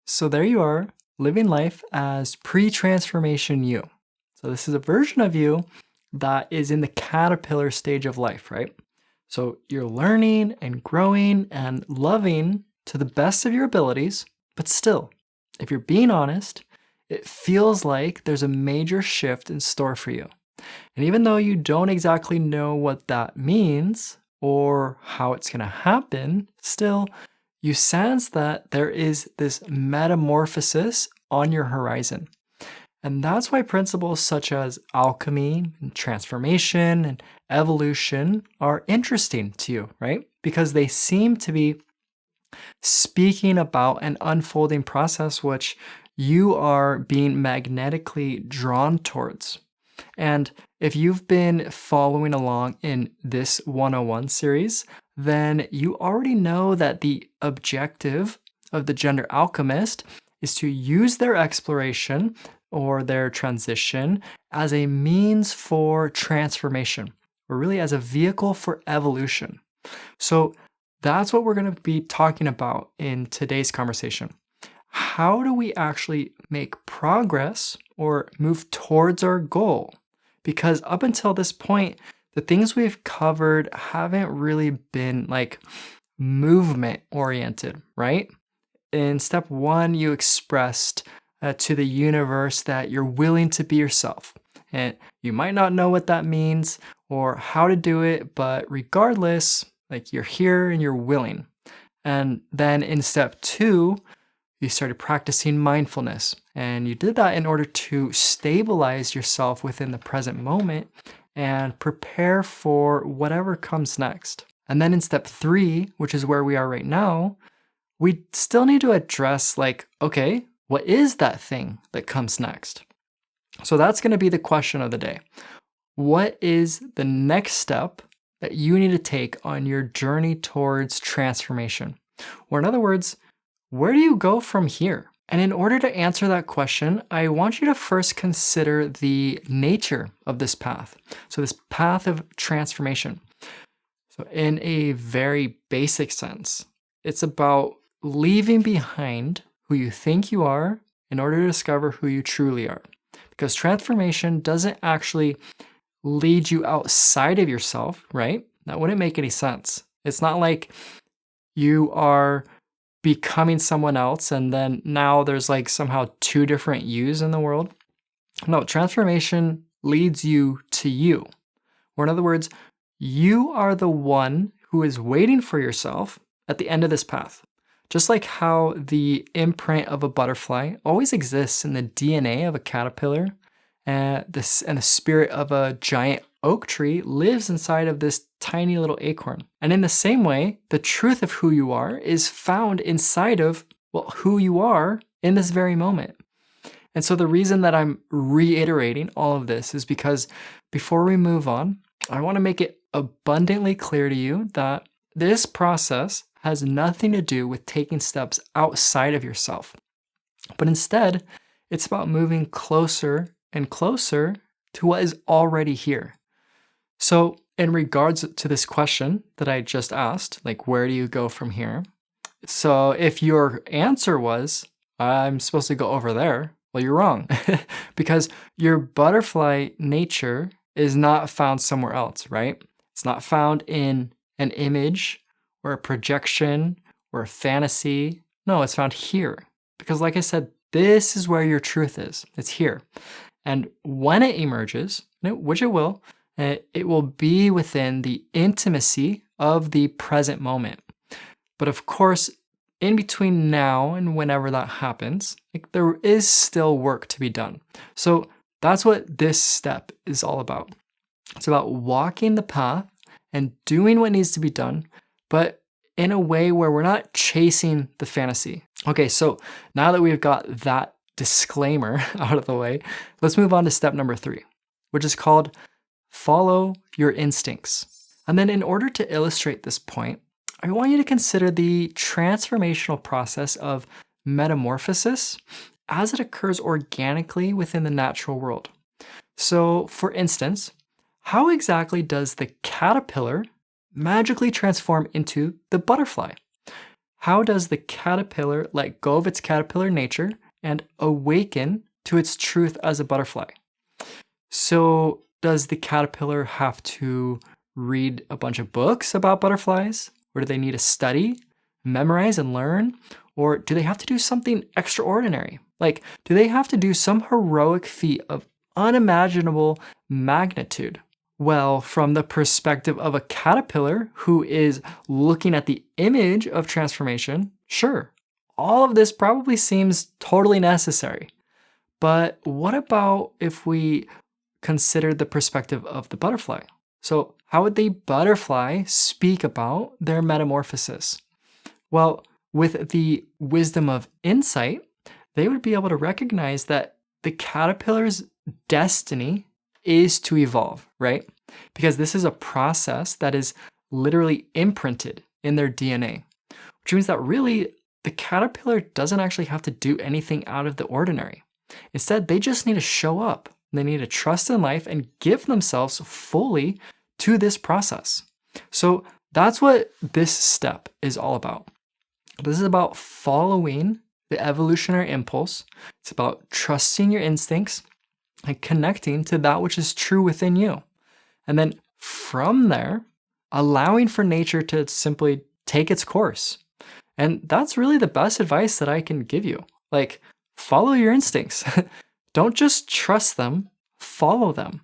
So there you are, living life as pre-transformation you. So this is a version of you that is in the caterpillar stage of life, right? So you're learning and growing and loving to the best of your abilities, but still, if you're being honest, it feels like there's a major shift in store for you. And even though you don't exactly know what that means or how it's going to happen, still, you sense that there is this metamorphosis on your horizon. And that's why principles such as alchemy, and transformation, and evolution are interesting to you, right? Because they seem to be speaking about an unfolding process which you are being magnetically drawn towards. And if you've been following along in this 101 series, then you already know that the objective of the gender alchemist is to use their exploration or their transition as a means for transformation, or really as a vehicle for evolution. So that's what we're going to be talking about in today's conversation. How do we actually make progress or move towards our goal? Because up until this point, the things we've covered haven't really been like movement oriented, right? In step one, you expressed to the universe that you're willing to be yourself. And you might not know what that means or how to do it, but regardless, like you're here and you're willing. And then in step two, you started practicing mindfulness. And you did that in order to stabilize yourself within the present moment and prepare for whatever comes next. And then in step three, which is where we are right now, we still need to address like, okay, what is that thing that comes next? So that's going to be the question of the day. What is the next step that you need to take on your journey towards transformation? Or in other words, where do you go from here? And in order to answer that question, I want you to first consider the nature of this path. So this path of transformation. So in a very basic sense, it's about leaving behind who you think you are in order to discover who you truly are. Because transformation doesn't actually lead you outside of yourself, right? That wouldn't make any sense. It's not like you are becoming someone else and then now there's like somehow two different yous in the world. No, transformation leads you to you. Or in other words, you are the one who is waiting for yourself at the end of this path. Just like how the imprint of a butterfly always exists in the DNA of a caterpillar, and the spirit of a giant oak tree lives inside of this tiny little acorn. And in the same way, the truth of who you are is found inside of, well, who you are in this very moment. And so the reason that I'm reiterating all of this is because before we move on, I want to make it abundantly clear to you that this process has nothing to do with taking steps outside of yourself. But instead, it's about moving closer and closer to what is already here. So in regards to this question that I just asked, like where do you go from here? So if your answer was, I'm supposed to go over there, well, you're wrong. Because your butterfly nature is not found somewhere else, right? It's not found in an image or a projection or a fantasy. No, it's found here. Because like I said, this is where your truth is. It's here. And when it emerges, which it will be within the intimacy of the present moment. But of course, in between now and whenever that happens, like there is still work to be done. So that's what this step is all about. It's about walking the path and doing what needs to be done, but in a way where we're not chasing the fantasy. Okay, so now that we've got that disclaimer out of the way, let's move on to step number 3, which is called follow your instincts. And then in order to illustrate this point, I want you to consider the transformational process of metamorphosis as it occurs organically within the natural world. So for instance, how exactly does the caterpillar magically transform into the butterfly? how does the caterpillar let go of its caterpillar nature and awaken to its truth as a butterfly? So, does the caterpillar have to read a bunch of books about butterflies? Or do they need to study, memorize, and learn? Or do they have to do something extraordinary? Like, do they have to do some heroic feat of unimaginable magnitude? Well, from the perspective of a caterpillar who is looking at the image of transformation, sure, all of this probably seems totally necessary. But what about if we consider the perspective of the butterfly? So, how would the butterfly speak about their metamorphosis? Well, with the wisdom of insight, they would be able to recognize that the caterpillar's destiny is to evolve, right? Because this is a process that is literally imprinted in their DNA, which means that really the caterpillar doesn't actually have to do anything out of the ordinary. Instead, they just need to show up. They need to trust in life and give themselves fully to this process. So that's what this step is all about. This is about following the evolutionary impulse. It's about trusting your instincts and connecting to that which is true within you. And then from there, allowing for nature to simply take its course. And that's really the best advice that I can give you. Like, follow your instincts. Don't just trust them, follow them.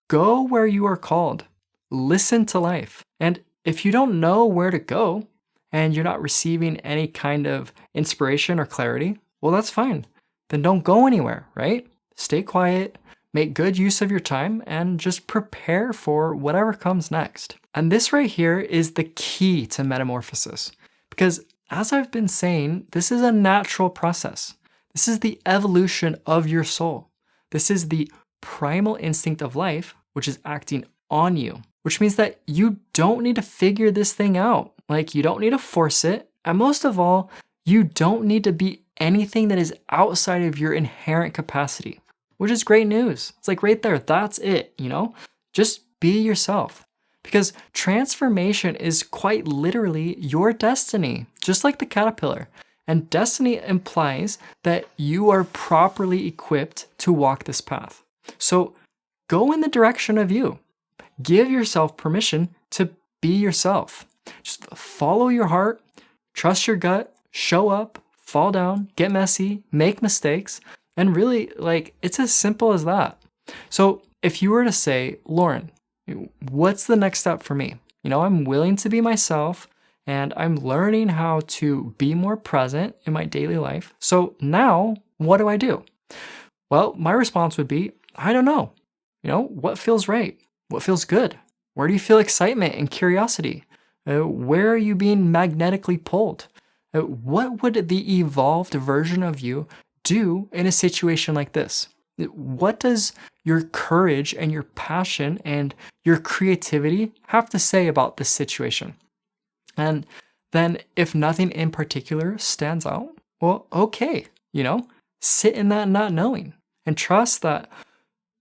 Go where you are called. Listen to life. And if you don't know where to go and you're not receiving any kind of inspiration or clarity, well, that's fine. Then don't go anywhere, right? Stay quiet, make good use of your time, and just prepare for whatever comes next. And this right here is the key to metamorphosis. Because as I've been saying, this is a natural process. This is the evolution of your soul. This is the primal instinct of life, which is acting on you, which means that you don't need to figure this thing out. Like, you don't need to force it. And most of all, you don't need to be anything that is outside of your inherent capacity, which is great news. It's like right there, that's it, Just be yourself. Because transformation is quite literally your destiny, just like the caterpillar. And destiny implies that you are properly equipped to walk this path. So go in the direction of you. Give yourself permission to be yourself. Just follow your heart, trust your gut, show up, fall down, get messy, make mistakes, and really, it's as simple as that. So if you were to say, Lauren, what's the next step for me? I'm willing to be myself, and I'm learning how to be more present in my daily life. So now, what do I do? Well, my response would be, I don't know. What feels right? What feels good? Where do you feel excitement and curiosity? Where are you being magnetically pulled? What would the evolved version of you do in a situation like this? What does your courage and your passion and your creativity have to say about this situation? And then if nothing in particular stands out, well, okay, sit in that not knowing and trust that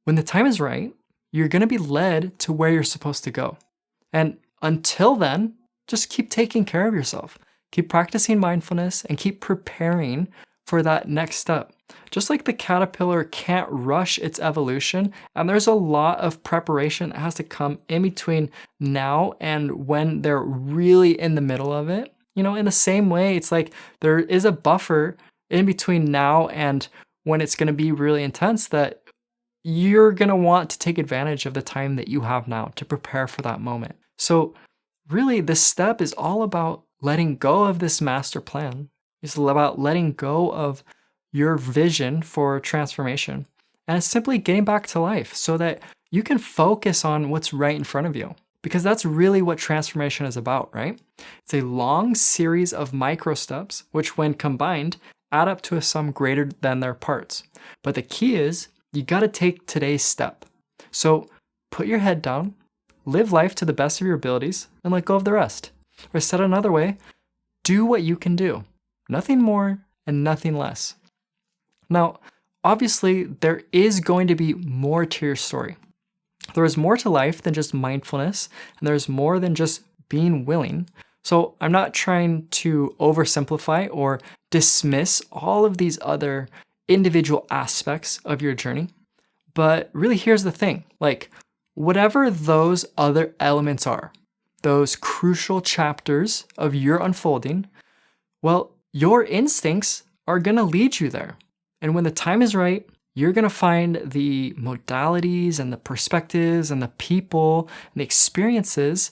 when the time is right, you're going to be led to where you're supposed to go. And until then, just keep taking care of yourself. Keep practicing mindfulness and keep preparing for that next step. Just like the caterpillar can't rush its evolution, and there's a lot of preparation that has to come in between now and when they're really in the middle of it. In the same way, it's like there is a buffer in between now and when it's going to be really intense that you're going to want to take advantage of the time that you have now to prepare for that moment. So really, this step is all about letting go of this master plan. It's about letting go of your vision for transformation. And it's simply getting back to life so that you can focus on what's right in front of you. Because that's really what transformation is about, right? It's a long series of micro steps, which when combined, add up to a sum greater than their parts. But the key is, you got to take today's step. So put your head down, live life to the best of your abilities, and let go of the rest. Or said another way, do what you can do. Nothing more and nothing less. Now, obviously, there is going to be more to your story. There is more to life than just mindfulness, and there's more than just being willing. So I'm not trying to oversimplify or dismiss all of these other individual aspects of your journey. But really, here's the thing, like, whatever those other elements are, those crucial chapters of your unfolding, well, your instincts are going to lead you there. And when the time is right, you're going to find the modalities and the perspectives and the people and the experiences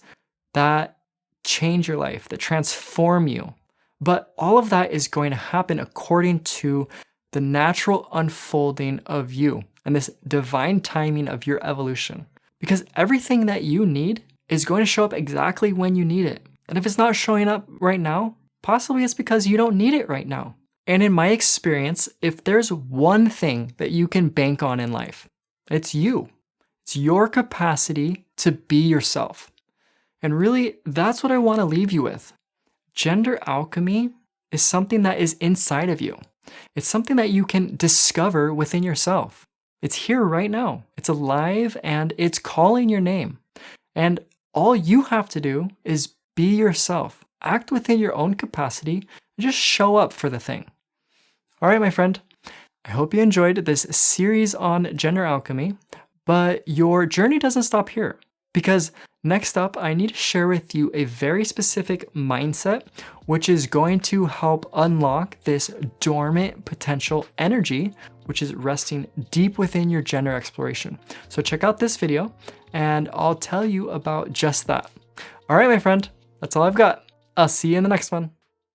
that change your life, that transform you. But all of that is going to happen according to the natural unfolding of you and this divine timing of your evolution. Because everything that you need is going to show up exactly when you need it. And if it's not showing up right now, possibly it's because you don't need it right now. And in my experience, if there's one thing that you can bank on in life, it's you. It's your capacity to be yourself. And really, that's what I want to leave you with. Gender alchemy is something that is inside of you. It's something that you can discover within yourself. It's here right now. It's alive and it's calling your name. And all you have to do is be yourself. Act within your own capacity and just show up for the thing. All right, my friend. I hope you enjoyed this series on gender alchemy, but your journey doesn't stop here. Because next up, I need to share with you a very specific mindset, which is going to help unlock this dormant potential energy, which is resting deep within your gender exploration. So check out this video and I'll tell you about just that. All right, my friend, that's all I've got. I'll see you in the next one.